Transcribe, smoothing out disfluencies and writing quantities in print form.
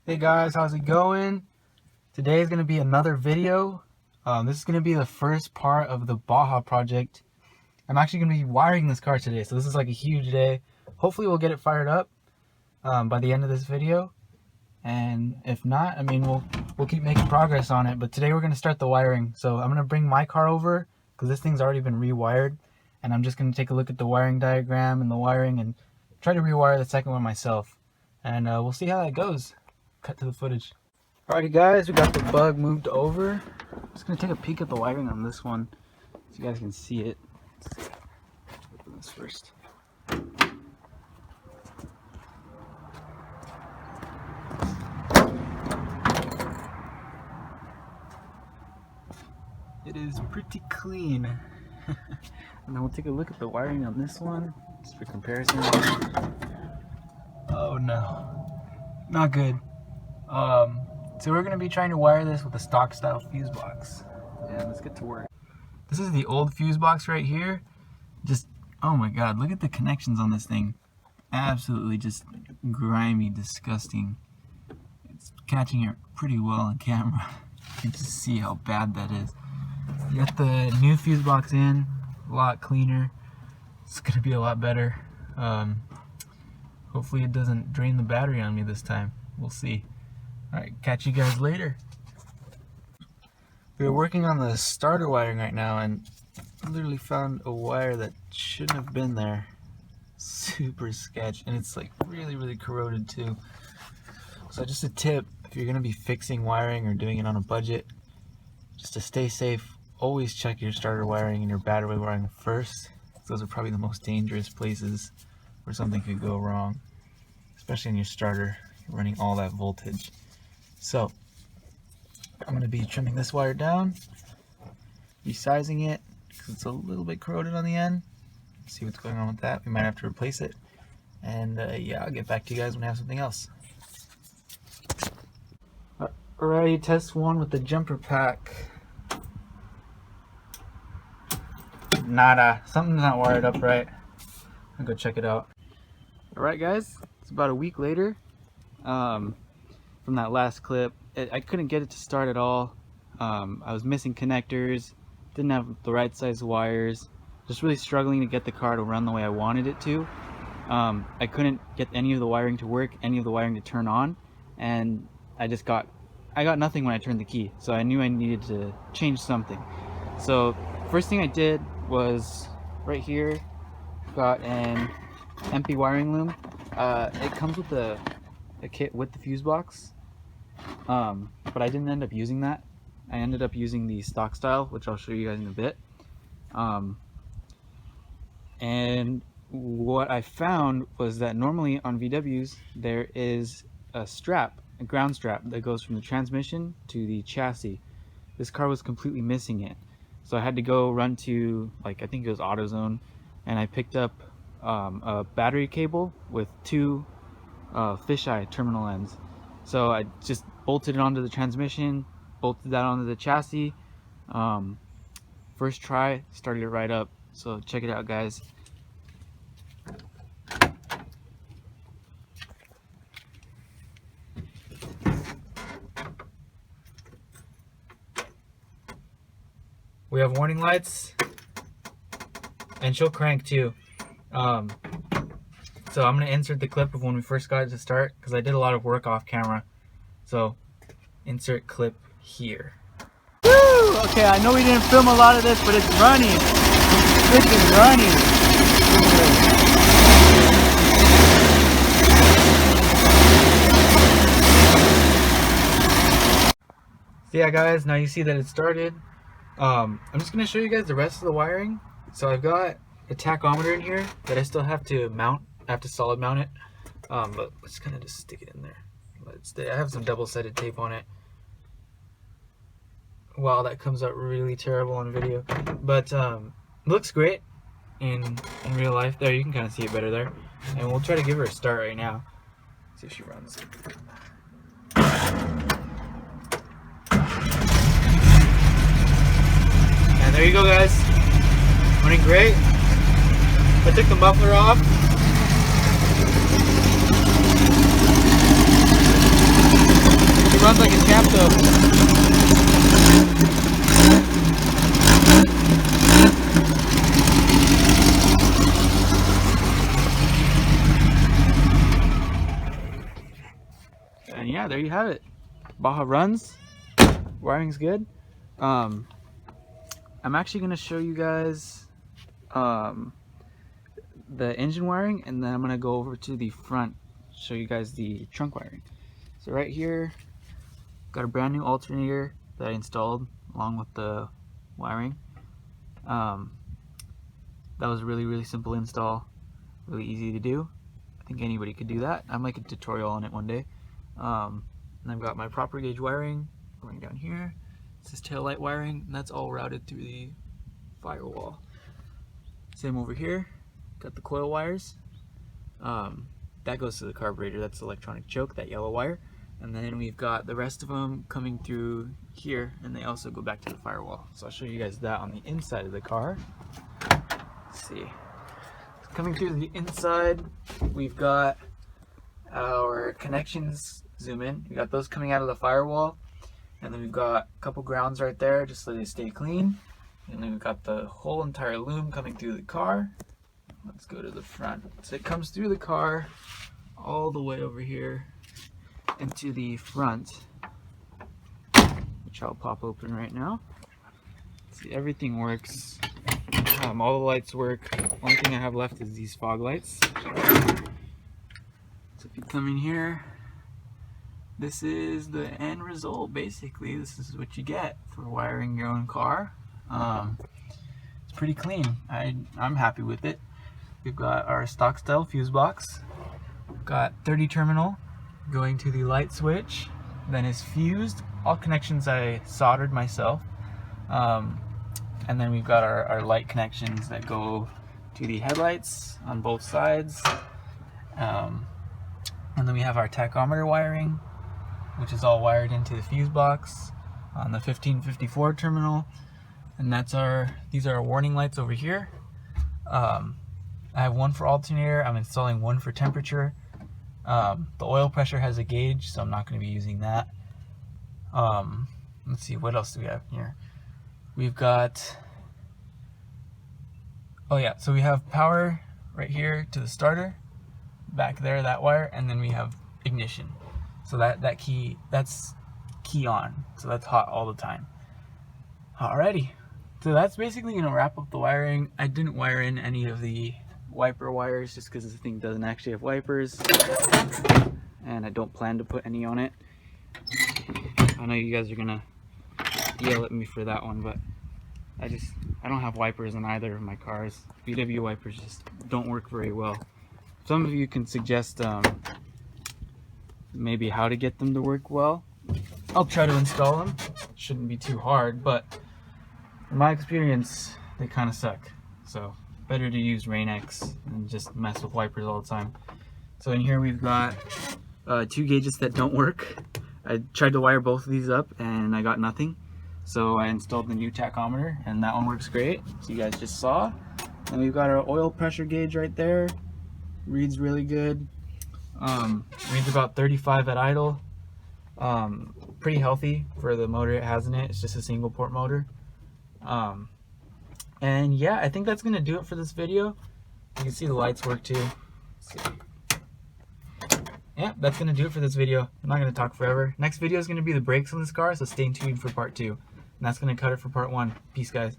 Hey guys, how's it going? Today is going to be another video. This is going to be the first part of the Baja project. I'm actually going to be wiring this car today, so this is like a huge day. Hopefully we'll get it fired up by the end of this video. And if not, I mean, we'll keep making progress on it. But today we're going to start the wiring. So I'm going to bring my car over because this thing's already been rewired. And I'm just going to take a look at the wiring diagram and the wiring and try to rewire the second one myself. And we'll see how that goes. Cut to the footage. Alrighty guys, we got the bug moved over. I'm just gonna take a peek at the wiring on this one so you guys can see it. Let's open this first. It is pretty clean. And then we'll take a look at the wiring on this one just for comparison. Oh no, not good. So we're going to be trying to wire this with a stock style fuse box. And let's get to work. This is the old fuse box right here. Just, oh my god, look at the connections on this thing. Absolutely just grimy, disgusting. It's catching it pretty well on camera. You can just see how bad that is. You got the new fuse box in, a lot cleaner. It's going to be a lot better. Hopefully it doesn't drain the battery on me this time. We'll see. Alright, catch you guys later. We're working on the starter wiring right now and literally found a wire that shouldn't have been there. Super sketch, and it's like really corroded too. So just a tip, if you're going to be fixing wiring or doing it on a budget, just to stay safe, always check your starter wiring and your battery wiring first. Those are probably the most dangerous places where something could go wrong, especially in your starter, you're running all that voltage. So I'm going to be trimming this wire down, resizing it because it's a little bit corroded on the end. See what's going on with that. We might have to replace it. And yeah, I'll get back to you guys when I have something else. Alrighty, test one with the jumper pack. Nada. Something's not wired up right. I'll go check it out. Alright guys, it's about a week later. From that last clip, I couldn't get it to start at all. I was missing connectors, didn't have the right size wires, just really struggling to get the car to run the way I wanted it to. I couldn't get any of the wiring to work, any of the wiring to turn on, and I got nothing when I turned the key, so I knew I needed to change something. So first thing I did was right here, got an empty wiring loom. It comes with a kit with the fuse box, but I didn't end up using that. I ended up using the stock style, which I'll show you guys in a bit. And what I found was that normally on VWs there is a strap, a ground strap that goes from the transmission to the chassis. This car was completely missing it, so I had to go run to, like, I think it was AutoZone, and I picked up a battery cable with two fisheye terminal ends. So I just bolted it onto the transmission, bolted that onto the chassis. First try, started it right up. So check it out guys. We have warning lights, and she'll crank too. So I'm going to insert the clip of when we first got it to start, because I did a lot of work off camera. So insert clip here. Woo! Okay, I know we didn't film a lot of this, but it's running. It's freaking running. So yeah guys, now you see that it started. I'm just going to show you guys the rest of the wiring. So I've got a tachometer in here that I still have to mount. I have to solid mount it, but let's kind of just stick it in there. I have some double-sided tape on it. Wow, that comes out really terrible on video, but it looks great in real life. There, you can kind of see it better there. And we'll try to give her a start right now. See if she runs. And there you go guys, running great. I took the muffler off. Sounds like a cap though. And yeah, there you have it. Baja runs. Wiring's good. I'm actually going to show you guys the engine wiring, and then I'm going to go over to the front, show you guys the trunk wiring. So right here, got a brand new alternator that I installed along with the wiring. That was a really simple install, really easy to do. I think anybody could do that. I might make a tutorial on it one day. And I've got my proper gauge wiring going down here. This is tail light wiring, and that's all routed through the firewall. Same over here, got the coil wires. That goes to the carburetor, that's the electronic choke, that yellow wire. And then we've got the rest of them coming through here, and they also go back to the firewall. So I'll show you guys that on the inside of the car. Let's see. Coming through the inside, we've got our connections. Zoom in. We got those coming out of the firewall, and then we've got a couple grounds right there just so they stay clean. And then we've got the whole entire loom coming through the car. Let's go to the front. So it comes through the car all the way over here into the front, which I'll pop open right now. See, everything works. All the lights work. Only thing I have left is these fog lights. So if you come in here, this is the end result basically. This is what you get for wiring your own car. It's pretty clean. I'm happy with it. We've got our stock style fuse box. We've got 30 terminal going to the light switch, then is fused. All connections I soldered myself. And then we've got our light connections that go to the headlights on both sides. And then we have our tachometer wiring, which is all wired into the fuse box on the 1554 terminal. And these are our warning lights over here. I have one for alternator. I'm installing one for temperature. The oil pressure has a gauge, so I'm not going to be using that. Let's see, what else do we have here? We've got, oh yeah, so we have power right here to the starter, back there, that wire, and then we have ignition. So that's key on, so that's hot all the time. Alrighty, so that's basically going to wrap up the wiring. I didn't wire in any of the wiper wires just because the thing doesn't actually have wipers, and I don't plan to put any on it. I know you guys are gonna yell at me for that one, but I don't have wipers in either of my cars. VW wipers just don't work very well. Some of you can suggest maybe how to get them to work well. I'll try to install them. Shouldn't be too hard, but in my experience, they kind of suck. So better to use Rain-X and just mess with wipers all the time. So in here we've got 2 gauges that don't work. I tried to wire both of these up and I got nothing. So I installed the new tachometer, and that one works great. So you guys just saw. And we've got our oil pressure gauge right there. Reads really good. Reads about 35 at idle. Pretty healthy for the motor it has in it. It's just a single port motor. And yeah, I think that's gonna do it for this video. You can see the lights work too. Let's see. Yeah, that's gonna do it for this video. I'm not gonna talk forever. Next video is gonna be the brakes on this car, so stay tuned for part 2. And that's gonna cut it for part 1. Peace, guys.